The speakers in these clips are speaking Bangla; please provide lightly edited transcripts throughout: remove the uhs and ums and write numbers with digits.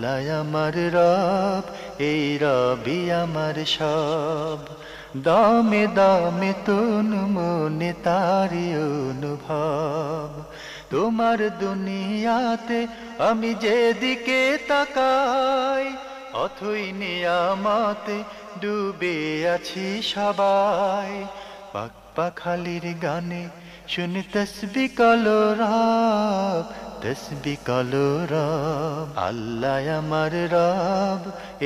আল্লাহ আমার রব, এই রবি আমার সব। দামে দামে তন মনে তারি অনুভব। তোমার দুনিয়াতে আমি যেদিকে তাকাই, অথই নিয়ামতে ডুবে আছি সবাই। পাক পাখালির গানে শুনি তসবিহ কালো রব, তসবিহ কালো রব। আল্লাহ আমার রব,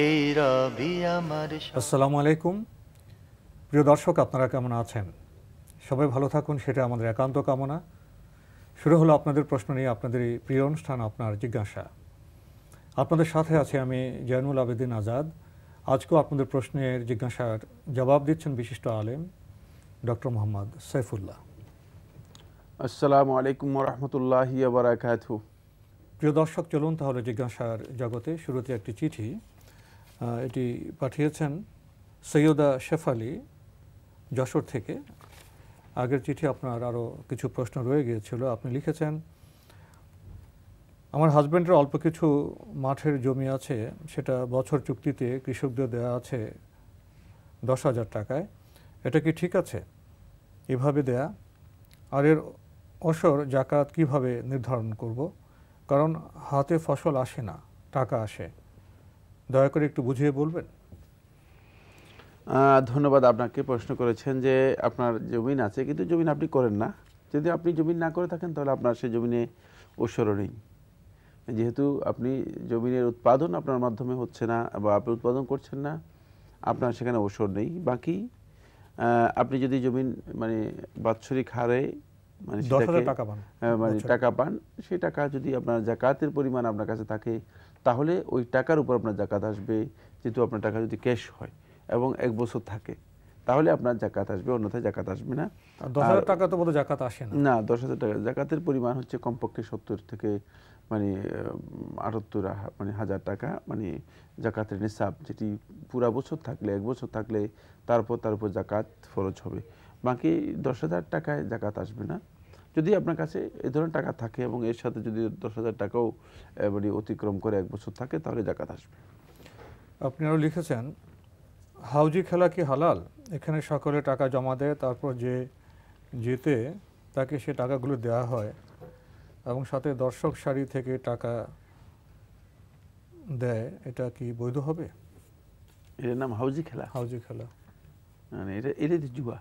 এই রবি আমার সব। আসসালামু আলাইকুম। প্রিয় দর্শক, আপনারা কেমন আছেন? সবাই ভালো থাকুন, সেটা আমাদের একান্ত কামনা। শুরু হলো আপনাদের প্রশ্ন নিয়ে আপনাদের এই প্রিয় অনুষ্ঠান আপনার জিজ্ঞাসা। আপনাদের সাথে আছি আমি জয়নুল আবেদিন আজাদ। আজকেও আপনাদের প্রশ্নের জিজ্ঞাসার জবাব দিচ্ছেন বিশিষ্ট আলেম ডক্টর মোহাম্মদ সাইফুল্লাহ। আসসালামু আলাইকুম ওরহমতুল্লাহি ওয়া বারাকাতুহু। প্রিয় দর্শক, চলুন তাহলে জিজ্ঞাসার জগতে। শুরুতে একটি চিঠি, এটি পাঠিয়েছেন সৈয়দা শেফালি যশোর থেকে। আগের চিঠি আপনার আরও কিছু প্রশ্ন রয়ে গিয়েছিল। আপনি লিখেছেন, আমার হাজব্যান্ডের অল্প কিছু মাঠের জমি আছে, সেটা বছর চুক্তিতে কৃষকদের দেওয়া আছে 10,000 টাকায়। এটা কি ঠিক আছে এভাবে দেয়া? আর এর অসর জাকাত কিভাবে নির্ধারণ করব? কারণ হাতে ফসল আসে না, টাকা আসে। দয়া করে একটু বুঝিয়ে বলবেন। ধন্যবাদ। আপনাকে প্রশ্ন করেছেন যে আপনার জমিন আছে কিন্তু জমিন আপনি করেন না। যদি আপনি জমিন না করে থাকেন তাহলে আপনার সেই জমিনে ওসরও নেই। যেহেতু আপনি জমিনের উৎপাদন আপনার মাধ্যমে হচ্ছে না বা আপনি উৎপাদন করছেন না, আপনার সেখানে ওসর নেই। বাকি আপনি যদি জমিন মানে বাৎসরিক হারে মানে 10,000 টাকা পান, মানে টাকা পান, সেই টাকা যদি আপনার জাকাতের পরিমাণ আপনার কাছে থাকে তাহলে ওই টাকার উপর আপনার জাকাত আসবে। যেহেতু আপনার টাকা যদি ক্যাশ হয় এবং 1 বছর থাকে তাহলে আপনার জাকাত আসবে, অন্যথায় জাকাত আসবে না। 10,000 টাকা তো বোধহয় জাকাত আসে না। না, 10,000 টাকা জাকাতের পরিমাণ হচ্ছে কমপক্ষে 70 থেকে মানে 78 মানে হাজার টাকা, মানে জাকাতের নিসাব, যেটি পুরা বছর থাকলে 1 বছর থাকলে তারপর তার উপর জাকাত ফরজ হবে। বাকি 10,000 টাকায় জাকাত আসবে না। যদি আপনার কাছে এই ধরনের টাকা থাকে এবং এর সাথে যদি 10,000 টাকাও মানে অতিক্রম করে 1 বছর থাকে তাহলে জাকাত আসবে। আপনি আরও লিখেছেন, হাউজি খেলা কি হালাল? এখানে সকলে টাকা জমা দেয়, তারপর যে যেতে তাকে সে টাকাগুলো দেওয়া হয় এবং সাথে দর্শক সারি থেকে টাকা দেয়। এটা কি বৈধ হবে? এর নাম হাউজি খেলা? হাউজি খেলা মানে এটা জুয়া।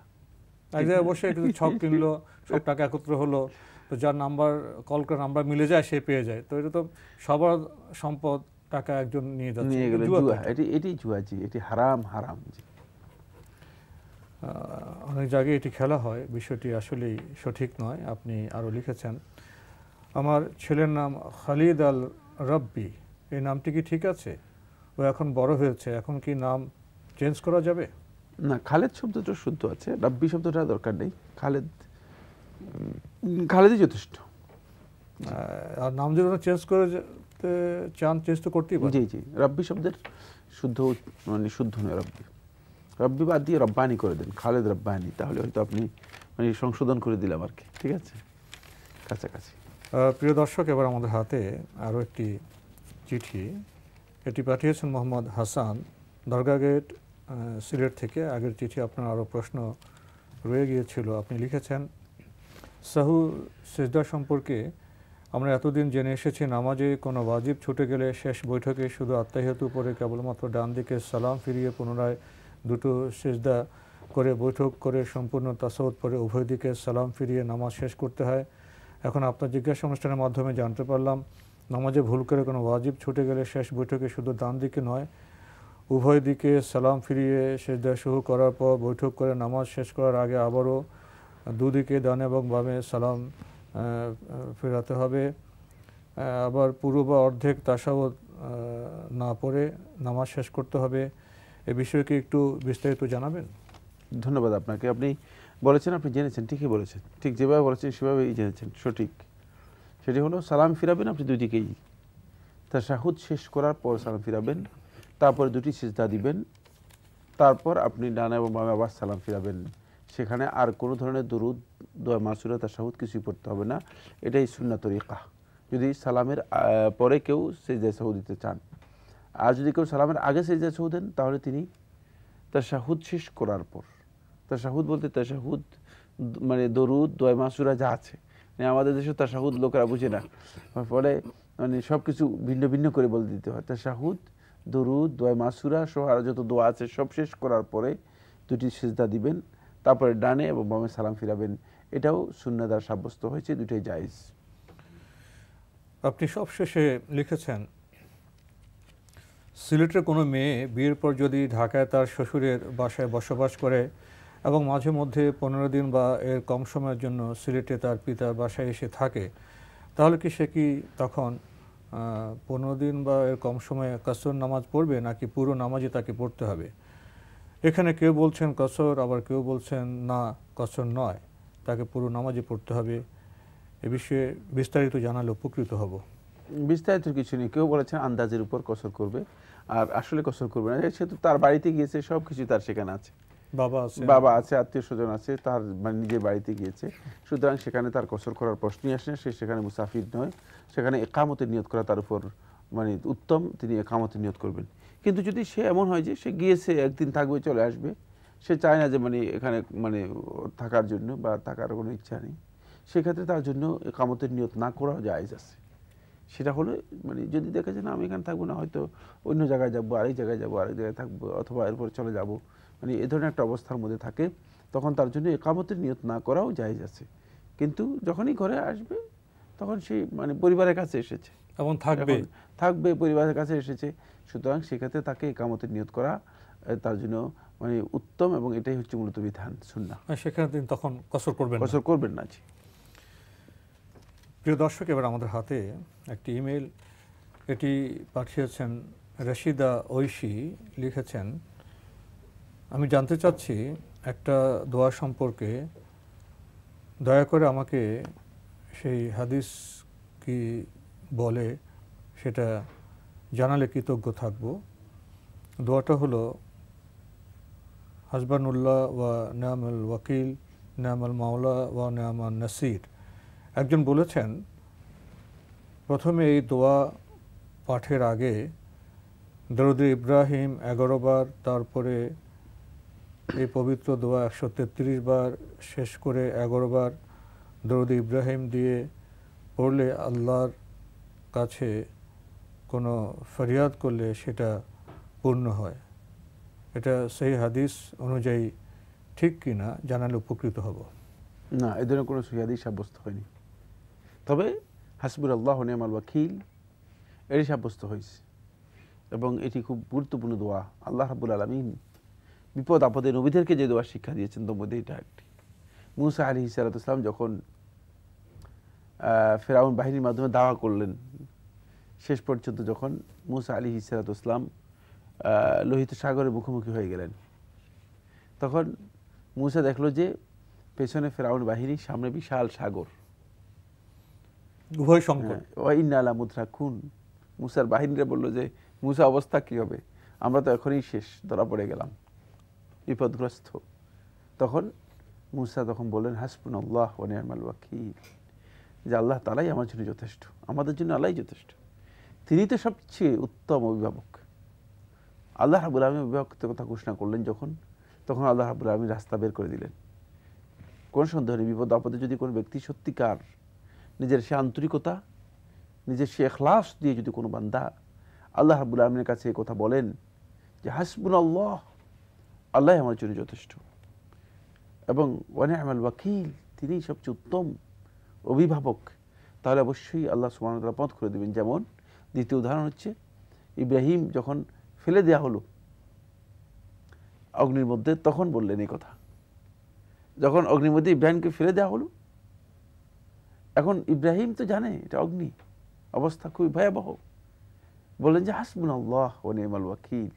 এক জায়গায় বসে কিছু ছক কিনলো, সব টাকা একত্র হলো, তো যার নাম্বার কল করে নাম্বার মিলে যায় সে পেয়ে যায়। তো এটা তো সবার সম্পদ, টাকা একজন নিয়ে যাচ্ছে, নিয়ে গেলে জুয়া। এটি জুয়া, জি, এটি হারাম জি। অনেক জায়গায় এটি খেলা হয়, বিষয়টি আসলেই সঠিক নয়। আপনি আরও লিখেছেন, আমার ছেলের নাম খালিদ আল রাব্বি, এই নামটি কি ঠিক আছে? ও এখন বড় হয়েছে, এখন কি নাম চেঞ্জ করা যাবে? না, খালেদ শব্দটা শুদ্ধ আছে, রাব্বি শব্দটা দরকার নেই। খালেদই যথেষ্ট। আর নাম যদি চেঞ্জ করে চান, চেঞ্জ তো করতেই পারেন। জি জি, রাব্বি শব্দের শুদ্ধ মানে শুদ্ধ নয় রাব্বি। রাব্বি বাদ দিয়ে রব্বানি করে দেন, খালেদ রব্বানি, তাহলে হয়তো আপনি মানে সংশোধন করে দিলাম আর কি, ঠিক আছে, কাছাকাছি। প্রিয় দর্শক, এবার আমাদের হাতে আরও একটি চিঠি। এটি পাঠিয়েছেন মোহাম্মদ হাসান, দরগা গেট, সিলেট থেকে। আগের চিঠি আপনার আরও প্রশ্ন রয়ে গিয়েছিল। আপনি লিখেছেন, সাহু সিজদা সম্পর্কে আমরা এতদিন জেনে এসেছি, নামাজে কোনো ওয়াজিব ছুটে গেলে শেষ বৈঠকে শুধু আত্তাহিয়াতু পরে কেবলমাত্র ডান দিকে সালাম ফিরিয়ে পুনরায় দুটো সিজদা করে বৈঠক করে সম্পূর্ণ তাসাউদ পরে উভয় দিকে সালাম ফিরিয়ে নামাজ শেষ করতে হয়। এখন আপনার জিজ্ঞাসা অনুষ্ঠানের মাধ্যমে জানতে পারলাম, নামাজে ভুল করে কোনো ওয়াজিব ছুটে গেলে শেষ বৈঠকে শুধু ডান দিকে নয়, উভয় দিকে সালাম ফিরিয়ে সিজদা শুরু করার পর বৈঠক করে নামাজ শেষ করার আগে আবারও দুদিকে ডানে এবং বামে সালাম ফেরাতে হবে। আবার পুরো বা অর্ধেক তাশাহুদ না পড়ে নামাজ শেষ করতে হবে। এ বিষয়ে কি একটু বিস্তারিত জানাবেন? ধন্যবাদ আপনাকে। আপনি বলেছেন, আপনি জেনেছেন, ঠিকই বলেছেন, ঠিক যেভাবে বলেছেন সেভাবেই জেনেছেন, সঠিক। সেটি হলো সালাম ফিরাবেন আপনি দুই দিকেই, তাশাহুদ শেষ করার পর সালাম ফিরাবেন, তারপরে দুটি সিজদা দিবেন, তারপর আপনি ডানে এবং বামে আবার সালাম ফিরাবেন। সেখানে আর কোনো ধরনের দুরুদ, দোয়া মাসুরা, তাশাহুদ কিছুই পড়তে হবে না। এটাই সুন্নাত তরিকা, যদি সালামের পরে কেউ সিজদায়ে সাহু দিতে চান। আর যদি কেউ সালামের আগে সেজদা সহু দেন তাহলে তিনি তাশাহুদ শেষ করার পর, তাশাহুদ বলতে তাশাহুদ মানে দরুদ দোয়া মাসুরা যা আছে, মানে আমাদের দেশে তাশাহুদ লোকেরা বুঝে না, ফলে মানে সব কিছু ভিন্ন ভিন্ন করে বলে দিতে হয়। তাশাহুদ দরুদ দোয়া মাসুরা সহ আর যত দোয়া আছে সব শেষ করার পরে দুটি সিজদা দিবেন, তারপরে ডানে এবং বামে সালাম ফিরাবেন। এটাও সুন্নাহ দ্বারা সাব্যস্ত হয়েছে, দুটোই জায়েজ। আপনি সবশেষে লিখেছেন, সিলেটের কোনো মেয়ে বিয়ের পর যদি ঢাকায় তার শ্বশুরের বাসায় বসবাস করে এবং মাঝে মধ্যে 15 দিন বা এর কম সময়ের জন্য সিলেটে তার পিতার বাসায় এসে থাকে, তাহলে কি সে কি তখন 15 দিন বা এর কম সময়ে কসর নামাজ পড়বে, নাকি পুরো নামাজই তাকে পড়তে হবে? এখানে কেউ বলছেন কসর, আবার কেউ বলছেন না কসর নয়, তাকে পুরো নামাজই পড়তে হবে। এ বিষয়ে বিস্তারিত জানালে উপকৃত হব। বিস্তারিত কিছু নেই, কেউ বলেছেন আন্দাজের উপর কসর করবে, আর আসলে কসর করবে না। সে তো তার বাড়িতে গিয়েছে, সব কিছু তার সেখানে আছে, বাবা আছে, আত্মীয় স্বজন আছে, তার মানে নিজের বাড়িতে গিয়েছে, সুতরাং সেখানে তার কসর করার প্রশ্নই আসে না। সে সেখানে মুসাফির নয়, সেখানে একামতের নিয়ত করা তার উপর মানে উত্তম, তিনি একামতের নিয়ত করবেন। কিন্তু যদি সে এমন হয় যে সে গিয়েছে একদিন থাকবে চলে আসবে, সে চায় না যে মানে এখানে মানে থাকার জন্য বা থাকার কোনো ইচ্ছা নেই, সেক্ষেত্রে তার জন্য একামতের নিয়ত না করাও জায়েজ আছে। সেটা হলে মানে যদি দেখে যে না আমি এখানে থাকবো না, হয়তো অন্য জায়গায় যাবো, আরেক জায়গায় যাবো, আরেক জায়গায় থাকবো, অথবা এরপর চলে যাব, মানে এ ধরনের একটা অবস্থার মধ্যে থাকে, তখন তার জন্য একামতের নিয়ত না করাও জায়েজ আছে। কিন্তু যখনই ঘরে আসবে তখন সে মানে পরিবারের কাছে এসেছে এবং থাকবে পরিবারের কাছে এসেছে, সুতরাং সেক্ষেত্রে তাকে একামতের নিয়ত করা তার জন্য মানে উত্তম, এবং এটাই হচ্ছে মূলত বিধান সুন্নাহ। সেখানে তিনি তখন কসর করবেন না। জি প্রিয় দর্শক, এবার আমাদের হাতে একটি ইমেল, এটি পাঠিয়েছেন রশিদা ঐশী। লিখেছেন, আমি জানতে চাচ্ছি একটা দোয়া সম্পর্কে, দয়া করে আমাকে সেই হাদিস কি বলে সেটা জানালে কৃতজ্ঞ থাকব। দোয়াটা হলো, হাসবানুল্লাহ ওয়া নি'মাল ওয়াকিল নি'মাল মাওলা ওয়া নি'মান নাসির। একজন বলেছেন, প্রথমে এই দোয়া পাঠের আগে দরুদ ইব্রাহিম 11 বার, তারপরে এই পবিত্র দোয়া 133 বার, শেষ করে 11 বার দরুদ ইব্রাহিম দিয়ে পড়লে আল্লাহর কাছে কোনো ফরিয়াদ করলে সেটা পূর্ণ হয়। এটা সেই হাদিস অনুযায়ী ঠিক কি না জানালে উপকৃত হব। না, এ ধরনের কোনো সহিহ হাদিস সাব্যস্ত হয়নি, তবে হাসবুনাল্লাহ ওয়া নি'মাল ওয়াকিল এটি সাব্যস্ত হয়েছে, এবং এটি খুব গুরুত্বপূর্ণ দোয়া। আল্লাহ রাব্বুল আলামিন বিপদ আপদে নবীদেরকে যে দোয়া শিক্ষা দিয়েছেন তার মধ্যে এটা একটি। মুসা আলাইহিস সালাম যখন ফেরাউন বাহিনীর মাধ্যমে দাওয়া করলেন, শেষ পর্যন্ত যখন মুসা আলাইহিস সালাম লোহিত সাগরের মুখোমুখি হয়ে গেলেন, তখন মুসা দেখলো যে পেছনে ফেরাউন বাহিনী, সামনে বিশাল সাগর, উভয় সংকট। ওয়া ইন্না লা মুদরাকুন। মুসার বাহিনীরা বলল যে মুসা অবস্থা কি হবে, আমরা তো এখনই শেষ, ধরা পড়ে গেলাম, বিপদগ্রস্ত। তখন মুসা বললেন, হাসবুনাল্লাহ ওয়া নি'মাল ওয়াকিল, যে আল্লাহ তাআলাই আমার জন্য যথেষ্ট, আমাদের জন্য আল্লাহই যথেষ্ট, তিনি তো সবচেয়ে উত্তম অভিভাবক। আল্লাহ রাব্বুল আলামিন অভিভাবকত্বের কথা ঘোষণা করলেন যখন, তখন আল্লাহ রাব্বুল আলামিন রাস্তা বের করে দিলেন। কোন সন্দেহ নেই, বিপদ আপদে যদি কোনো ব্যক্তি সত্যিকার নিজের সে আন্তরিকতা, নিজের সে ইখলাস দিয়ে যদি কোনো বান্দা আল্লাহ রাব্বুল আলামিনের কাছে এই কথা বলেন যে হাসবুনাল্লাহ, আল্লাহ আমার জন্য যথেষ্ট, এবং ওয়া নি'মাল ওয়াকিল, তিনি সবচেয়ে উত্তম অভিভাবক, তাহলে অবশ্যই আল্লাহ সুবহানাহু ওয়া তাআলা পথ করে দেবেন। যেমন দ্বিতীয় উদাহরণ হচ্ছে, ইব্রাহিম যখন ফেলে দেওয়া হলো অগ্নির মধ্যে, তখন বললেন এই কথা। যখন অগ্নির মধ্যে ইব্রাহিমকে ফেলে দেওয়া হলো, এখন ইব্রাহিম তো জানে এটা অগ্নি, অবস্থা খুবই ভয়াবহ, বললেন যে হাসবুনাল্লাহ ওয়া নি'মাল ওয়াকিল।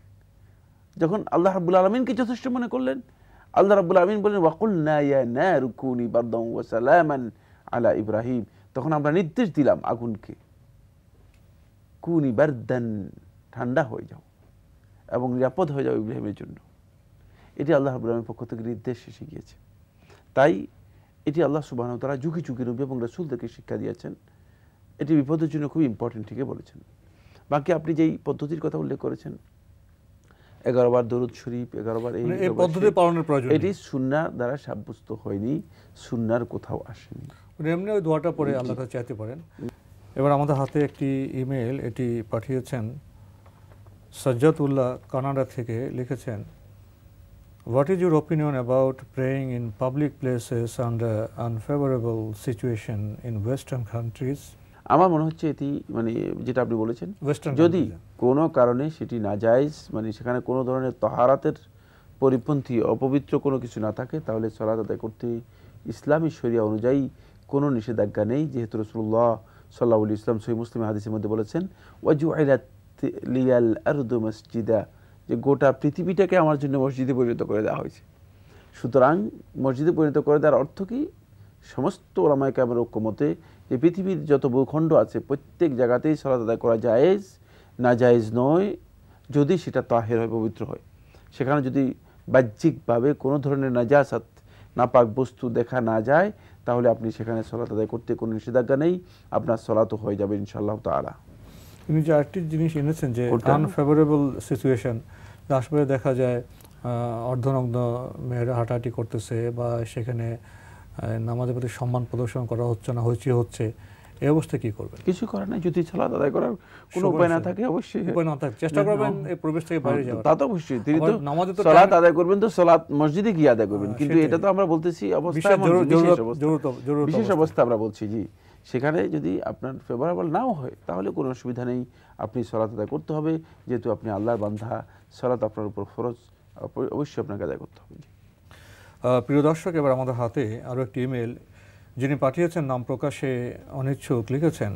যখন আল্লাহ রাব্বুল আলামিনকে যথেষ্ট মনে করলেন, আল্লাহ রাব্বুল আলামিন বললেন ওয়াকুলনা ইয়া নারু কুনি বারদান ওয়া সালামান আলা ইব্রাহিম, তখন আমরা নির্দেশ দিলাম আগুনকে, কুনি বারদান, ঠান্ডা হয়ে যাও এবং নিরাপদ হয়ে যাও ইব্রাহিমের জন্য। এটি আল্লাহ রাব্বুল আলামিনের পক্ষ থেকে নির্দেশ এসে গিয়েছে। তাই এটি আল্লাহ সুবহানাহু ওয়া তাআলা যুগে যুগে নবী এবং রাসূলদেরকে শিক্ষা দিয়েছেন। এটি বিপদের জন্য খুব ইম্পর্টেন্ট, ঠিকই বলেছেন। বাকি আপনি যেই পদ্ধতির কথা উল্লেখ করেছেন 11 বার দরুদ শরীফ, 11 বার এই পদ্ধতি পালনের প্রয়োজন এটি সুন্নাহ দ্বারা সাব্যস্ত হয়নি, সুন্নাহর কোথাও আসেনি। এমনি ওই দোয়াটা পরে আল্লাহ কাছে চাইতে পারেন। এবার আমাদের হাতে একটি ইমেল, এটি পাঠিয়েছেন সাজ্জাদুল্লাহ কানাডা থেকে। লিখেছেন, what is your opinion about praying in public places under unfavourable situation in western countries? আমার মনে হচ্ছে এটি মানে যেটা আপনি বলেছেন, যদি কোনো কারণে সেটি নাজায়েজ, মানে সেখানে কোনো ধরনের তাহারাতের পরিপন্থী অপবিত্র কোনো কিছু না থাকে, তাহলে সালাত আদায় করতে ইসলামী শরিয়া অনুযায়ী কোনো নিষেধাজ্ঞা নেই। যেহেতু রাসূলুল্লাহ সাল্লাল্লাহু আলাইহি ওয়াসাল্লাম সহিহ মুসলিম হাদিসের মধ্যে বলেছেন, ওয়াজুইলাত লিয়াল আরদু মসজিদা, যে গোটা পৃথিবীটাকে আমার জন্য মসজিদে পরিণত করে দেওয়া হয়েছে। সুতরাং মসজিদে পরিণত করে দেওয়ার অর্থ কি? সমস্ত ওলামায়ে কেরামের ঐক্যমতে যে পৃথিবীর যত ভূখণ্ড আছে প্রত্যেক জায়গাতেই সালাত আদায় করা জায়েজ, নাজায়েজ নয় যদি সেটা তাহের হয়, পবিত্র হয়। সেখানে যদি বাহ্যিকভাবে কোনো ধরনের নাজাসাত, নাপাক বস্তু দেখা না যায়, তাহলে আপনি সেখানে সালাত আদায় করতে কোনো নিষেধাজ্ঞা নেই, আপনার সালাতও হয়ে যাবে ইনশাআল্লাহ তাআলা। তিনি যে আরেকটি জিনিস এনেছেন যে আনফেভারেবল সিচুয়েশন, আশপাশে দেখা যায় অর্ধনগ্ন মেয়েরা হাঁটাহাঁটি করতেছে বা সেখানে নামাজের প্রতি সম্মান প্রদর্শন করা হচ্ছে না, হইচই হচ্ছে, এই অবস্থায় কি করবেন? কিছু করার নাই, যদি সালাত আদায় করার কোনো উপায় না থাকে অবশ্যই উপায় না থাকে চেষ্টা করবেন এই পরিবেশ থেকে বাইরে যাওয়ার। তা তো অবশ্যই, তিনি তো সালাত আদায় করবেন, তো সালাত মসজিদে গিয়ে আদায় করবেন, কিন্তু এটা তো আমরা বলতেছি অবস্থা বিশেষ অবস্থা আমরা বলছি। জি, সেখানে যদি আপনার ফেভারেবল নাও হয় তাহলে কোনো অসুবিধা নেই, আপনি সালাত আদায় করতে হবে, যেহেতু আপনি আল্লাহর বান্দা, সালাত আপনার উপর ফরজ, অবশ্যই আপনাকে আদায় করতে হবে। প্রিয় দর্শক, এবার আমাদের হাতে আরও একটি ইমেল, যিনি পাঠিয়েছেন নাম প্রকাশে অনিচ্ছুক। লিখেছেন,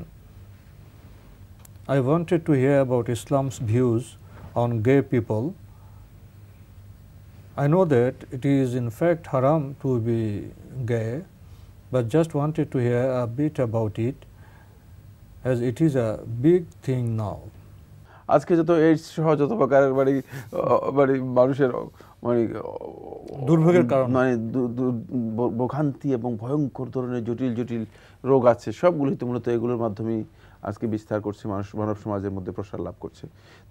I wanted to hear about Islam's views on gay people. I know that it is in fact haram to be gay, but just wanted to hear a bit about it as it is a big thing now. আজকে যত এইডস সহ যত প্রকারের মানুষের মানে দুর্ভোগের কারণ, মানে ভোগান্তি এবং ভয়ঙ্কর ধরনের জটিল জটিল রোগ আছে, সবগুলোই তো মূলত এগুলোর মাধ্যমেই আজকে বিস্তার করছে, মানব সমাজের মধ্যে প্রসার লাভ করছে।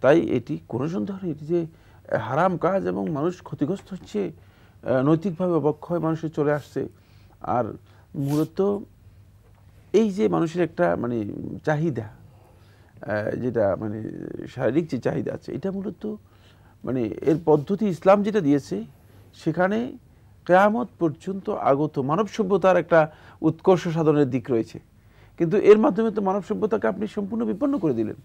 তাই এটি কোনো সন্দেহ নেই, এটি যে হারাম কাজ এবং মানুষ ক্ষতিগ্রস্ত হচ্ছে, নৈতিকভাবে অবক্ষয় মানুষের চলে আসছে। আর মূলত এই যে মানুষের একটা মানে চাহিদা, যেটা মানে শারীরিক যে চাহিদা আছে, এটা মূলত মানে এর পদ্ধতি ইসলাম যেটা দিয়েছে, সেখানে কিয়ামত পর্যন্ত আগত মানব সভ্যতার একটা উৎকর্ষ সাধনের দিক রয়েছে। কিন্তু এর মাধ্যমে তো মানব সভ্যতাকে আপনি সম্পূর্ণ বিপন্ন করে দিলেন,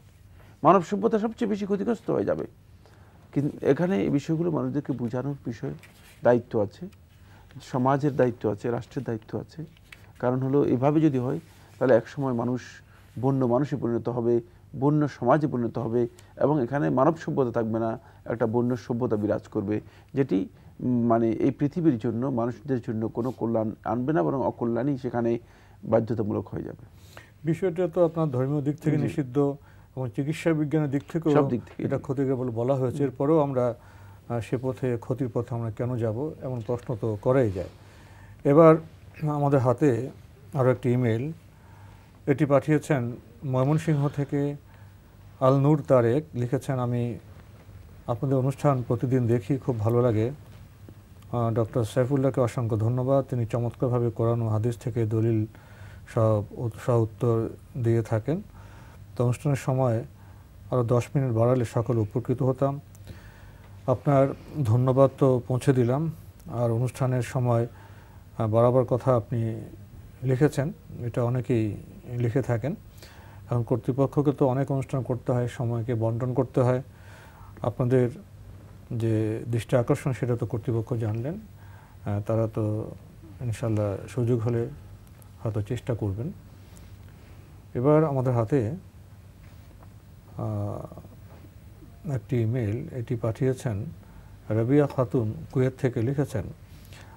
মানব সভ্যতা সবচেয়ে বেশি ক্ষতিগ্রস্ত হয়ে যাবে। কিন্তু এখানে এই বিষয়গুলো মানুষদেরকে বোঝানোর বিষয় দায়িত্ব আছে, সমাজের দায়িত্ব আছে, রাষ্ট্রের দায়িত্ব আছে। কারণ হলো এভাবে যদি হয় তাহলে একসময় মানুষ বন্য মানুষে পরিণত হবে, বন্য সমাজে পরিণত হবে, এবং এখানে মানব সভ্যতা থাকবে না, একটা বন্য সভ্যতা বিরাজ করবে, যেটি মানে এই পৃথিবীর জন্য মানুষদের জন্য কোনো কল্যাণ আনবে না, বরং অকল্যাণই সেখানে বাধ্যতামূলক হয়ে যাবে। বিষয়টা তো আপনার ধর্মীয় দিক থেকে নিষিদ্ধ এবং চিকিৎসা বিজ্ঞানের দিক থেকেও এটা ক্ষতিকর বলে বলা হয়েছে। এরপরেও আমরা সে পথে, ক্ষতির পথে আমরা কেন যাব, এমন প্রশ্ন তো করাই যায়। এবার আমাদের হাতে আরও একটি ইমেল, এটি পাঠিয়েছেন ময়মনসিংহ থেকে আল নূর তারেক। লিখেছেন, আমি আপনাদের অনুষ্ঠান প্রতিদিন দেখি, খুব ভালো লাগে। ডক্টর সাইফুল্লাহকে অসংখ্য ধন্যবাদ, তিনি চমৎকারভাবে কোরআন ও হাদিস থেকে দলিল সহ উত্তর দিয়ে থাকেন। তো অনুষ্ঠানের সময় আরও 10 মিনিট বাড়ালে সকলে উপকৃত হতাম। আপনার ধন্যবাদ তো পৌঁছে দিলাম, আর অনুষ্ঠানের সময় বাড়াবার কথা আপনি লিখেছেন, এটা অনেকেই লিখে থাকেন। এখন কর্তৃপক্ষকে তো অনেক অনুষ্ঠান করতে হয়, সময়কে বন্টন করতে হয়। আপনাদের যে দৃষ্টি আকর্ষণ সেটা তো কর্তৃপক্ষ জানলেন, তারা তো ইনশাল্লাহ সুযোগ হলে হয়তো চেষ্টা করবেন। এবার আমাদের হাতে একটি ইমেল, এটি পাঠিয়েছেন রাবিয়া খাতুন কুয়েত থেকে। লিখেছেন,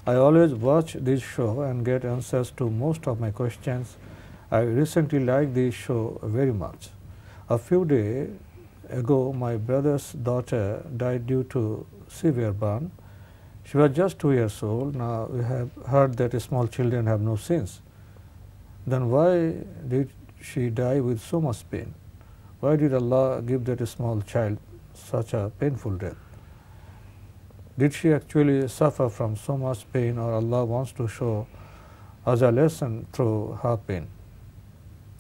I always watch this show and get answers to most of my questions. I recently liked this show very much. A few days ago, my brother's daughter died due to severe burn. She was just 2 years old. Now we have heard that small children have no sins. Then why did she die with so much pain? why did Allah give that small child such a painful death? Did she actually suffer from so much pain, or Allah wants to show us a lesson through her pain?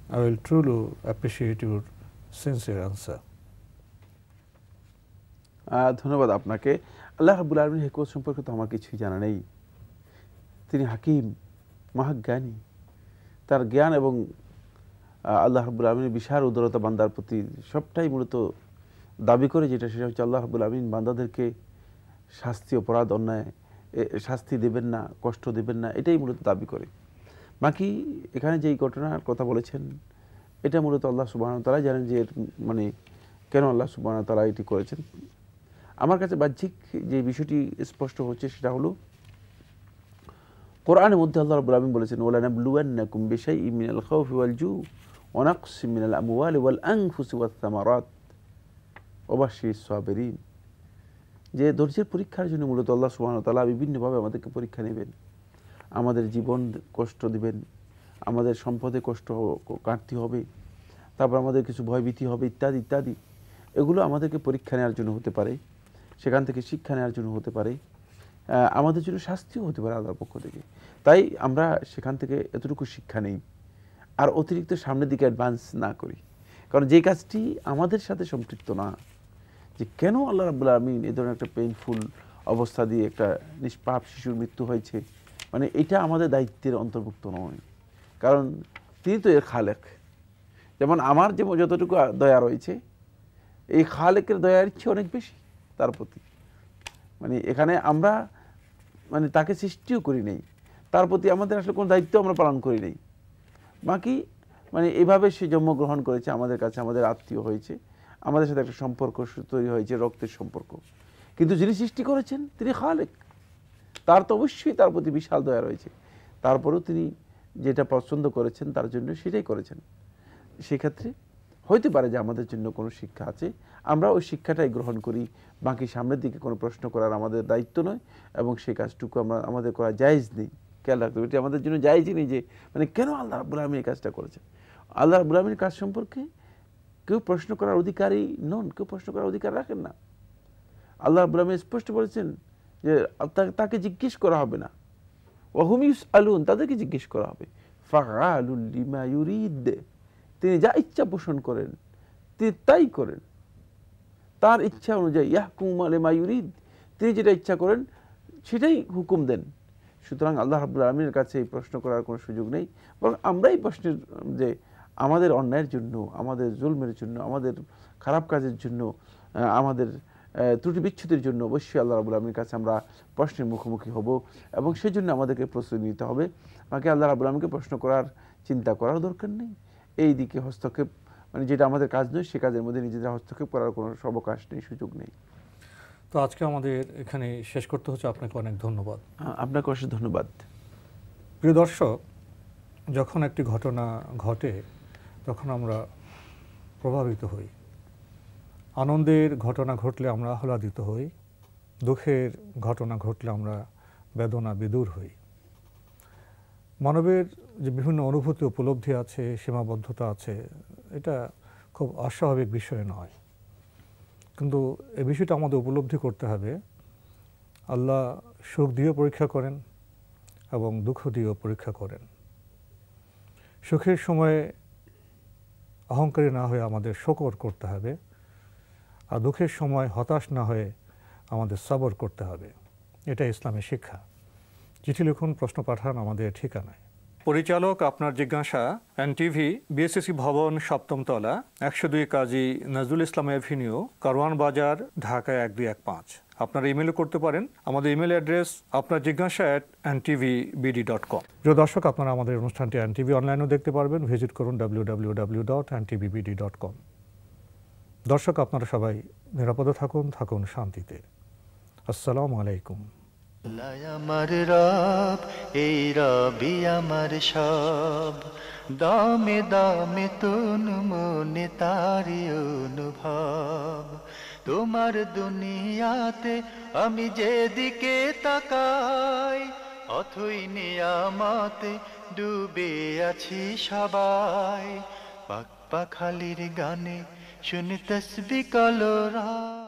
I will truly appreciate your sincere answer. ধন্যবাদ আপনাকে। আল্লাহ রাব্বুল আলামিনের হিকমত সম্পর্কে তো আমার কিছুই জানা নেই। তিনি হাকিম, মহাজ্ঞানী। তার জ্ঞান এবং আল্লাহ রাব্বুল আলামিনের বিশাল উদারতা বান্দার প্রতি সবটাই মূলত দাবি করে, যেটা সেটা হচ্ছে আল্লাহ রাব্বুল আলামিন বান্দাদেরকে শাস্তি, অপরাধ, অন্যায় শাস্তি দেবেন না, কষ্ট দেবেন না, এটাই মূলত দাবি করে। বাকি এখানে যেই ঘটনার কথা বলেছেন, এটা মূলত আল্লাহ সুবহানাহু ওয়া তাআলা জানেন যে মানে কেন আল্লাহ সুবহানাহু ওয়া তাআলা এটি করেছেন। আমার কাছে বাহ্যিক যে বিষয়টি স্পষ্ট হচ্ছে সেটা হলো কোরআনের মধ্যে আল্লাহ রাব্বুল আলামিন বলেছেন, ওয়ালা নাবলুওয়ান্নাকুম বিশাইইন মিনাল খাউফি ওয়াল জু' ওয়া নাকসিম মিনাল আমওয়ালি ওয়াল আনফুসি ওয়াস সামারাত ওয়া বাশশিরিস সাবিরিন। যে ধৈর্যের পরীক্ষার জন্য মূলত আল্লাহ সুবহানাহু ওয়া তাআলা বিভিন্নভাবে আমাদেরকে পরীক্ষা নেবেন। আমাদের জীবন কষ্ট দিবেন, আমাদের সম্পদে কষ্ট কাটতে হবে, তারপর আমাদের কিছু ভয়ভীতি হবে, ইত্যাদি ইত্যাদি। এগুলো আমাদেরকে পরীক্ষা নেওয়ার জন্য হতে পারে, সেখান থেকে শিক্ষা নেওয়ার জন্য হতে পারে, আমাদের জন্য শাস্তিও হতে পারে আল্লাহর পক্ষ থেকে। তাই আমরা সেখান থেকে এতটুকু শিক্ষা নেই, আর অতিরিক্ত সামনের দিকে অ্যাডভান্স না করি। কারণ যে কাজটি আমাদের সাথে সম্পৃক্ত না, যে কেন আল্লাহ রাব্বুল আলামিন এই ধরনের একটা পেইনফুল অবস্থা দিয়ে একটা নিষ্পাপ শিশুর মৃত্যু হয়েছে, মানে এটা আমাদের দায়িত্বের অন্তর্ভুক্ত নয়। কারণ তিনি তো এর খালেক। যেমন আমার যে যতটুকু দয়া রয়েছে, এই খালেকের দয়ার ইচ্ছে অনেক বেশি তার প্রতি। মানে এখানে আমরা মানে তাকে সৃষ্টিও করি নেই, তার প্রতি আমাদের আসলে কোনো দায়িত্ব আমরা পালন করি নেই। বাকি মানে এভাবে সে জন্মগ্রহণ করেছে আমাদের কাছে, আমাদের আত্মীয় হয়েছে, আমাদের সাথে একটা সম্পর্ক তৈরি হয়েছে, রক্তের সম্পর্ক। কিন্তু যিনি সৃষ্টি করেছেন তিনি খালেক, তার তো অবশ্যই তার প্রতি বিশাল দয়া রয়েছে। তারপরেও তিনি যেটা পছন্দ করেছেন তার জন্য সেটাই করেছেন। সেক্ষেত্রে হইতে পারে যে আমাদের জন্য কোনো শিক্ষা আছে, আমরা ওই শিক্ষাটাই গ্রহণ করি। বাকি সামনের দিকে কোনো প্রশ্ন করার আমাদের দায়িত্ব নয়, এবং সেই কাজটুকু আমাদের করা জায়েজ নেই। খেয়াল রাখতে হবে, এটি আমাদের জন্য জায়েজই নেই যে মানে কেন আল্লাহ রাব্বুল আলামিন এই কাজটা করেছেন। আল্লাহ রাব্বুল আলামিনের কাজ সম্পর্কে কেউ প্রশ্ন করার অধিকারী নন, কেউ প্রশ্ন করার অধিকার রাখেন না। আল্লাহ রাব্বুল আলামিন স্পষ্ট বলেছেন যে তাকে জিজ্ঞেস করা হবে না, ওয়া হুম ইউসআলুন, তাদেরকে জিজ্ঞেস করা হবে। ফাআলুল লিমা ইউরিদ, তিনি যা ইচ্ছা পোষণ করেন তিনি তাই করেন, তার ইচ্ছা অনুযায়ী। ইয়াহকুমু লিমা ইউরিদ, তিনি যেটা ইচ্ছা করেন সেটাই হুকুম দেন। সুতরাং আল্লাহ রাব্বুল আলামিনের কাছে এই প্রশ্ন করার কোনো সুযোগ নেই, বরং আমরাই প্রশ্নের যে আমাদের অন্যায়ের জন্য, আমাদের জুলমের জন্য, আমাদের খারাপ কাজের জন্য, আমাদের ত্রুটি বিচ্ছুতির জন্য অবশ্যই আল্লাহ রাব্বুল আলামিনের কাছে আমরা প্রশ্নের মুখোমুখি হব, এবং সেই জন্য আমাদেরকে প্রস্তুতি নিতে হবে। বাকি আল্লাহ রাব্বুল আলামিনকে প্রশ্ন করার চিন্তা করার দরকার নেই। এই দিকে হস্তক্ষেপ মানে যেটা আমাদের কাজ নয়, সে কাজের মধ্যে নিজেদের হস্তক্ষেপ করার কোনো অবকাশ নেই, সুযোগ নেই। তো আজকে আমাদের এখানে শেষ করতে হচ্ছে। আপনাকে অনেক ধন্যবাদ। আপনাকে অশেষ ধন্যবাদ। প্রিয় দর্শক, যখন একটি ঘটনা ঘটে তখন আমরা প্রভাবিত হই। আনন্দের ঘটনা ঘটলে আমরা আহ্লাদিত হই, দুঃখের ঘটনা ঘটলে আমরা বেদনা বিদূর হই। মানবের যে বিভিন্ন অনুভূতি, উপলব্ধি আছে, সীমাবদ্ধতা আছে, এটা খুব অস্বাভাবিক বিষয় নয়। কিন্তু এই বিষয়টা আমাদের উপলব্ধি করতে হবে। আল্লাহ সুখ দিয়েও পরীক্ষা করেন এবং দুঃখ দিয়েও পরীক্ষা করেন। সুখের সময়ে অহংকারী না হয়ে আমাদের শকর করতে হবে, আর দুঃখের সময় হতাশ না হয়ে আমাদের সবর করতে হবে। এটা ইসলামের শিক্ষা। চিঠি লিখুন, প্রশ্ন পাঠান আমাদের ঠিকানায়। পরিচালক আপনার জিজ্ঞাসা, এনটিভি, বিএসসি ভবন, 7ম তলা, 102 কাজী নজরুল ইসলাম এভিনিউ, কারওয়ান বাজার, ঢাকা 1215। আপনারা ইমেলও করতে পারেন। আমাদের ইমেল অ্যাড্রেস আপনার জিজ্ঞাসা @ntvbd.com। প্রিয় দর্শক, আপনারা আমাদের অনুষ্ঠানটি এনটিভি অনলাইনেও দেখতে পারবেন। ভিজিট করুন www.ntvbd.com। দর্শক, আপনারা সবাই নিরাপদে থাকুন, থাকুন শান্তিতে। আসসালামু আলাইকুম। আমার রব, এই রবি আমার সব, দামে দামে তুন মনে তারি অনুভব। তোমার দুনিয়াতে আমি যেদিকে তাকাই, অথই নিয়ামতে ডুবে আছি সবাই। পাক পাখালির গানে শুনি তসবি কলরা।